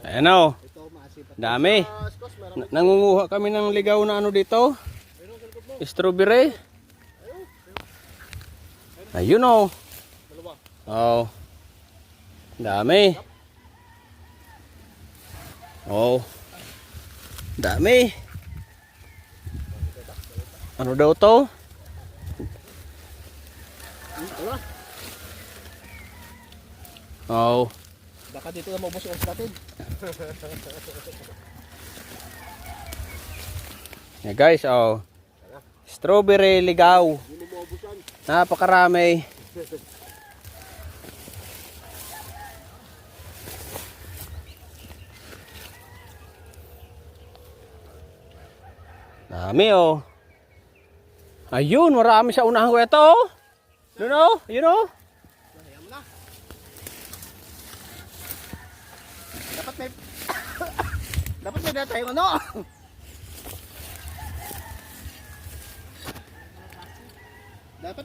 Ayan o. Dami. Nangunguha kami ng ligaw na ano dito. Strawberry. Ayun o. Oh. Dami. Oh. Dami. Ano daw to? Oh. Baka dito na maubos yung natin. Yeah, guys, oh. Strawberry ligaw. Napakarami. Dami oh. Ayun, marami sa unahan ko ito oh. Doon oh, yun oh. Dapat may data yung ano. Dapat may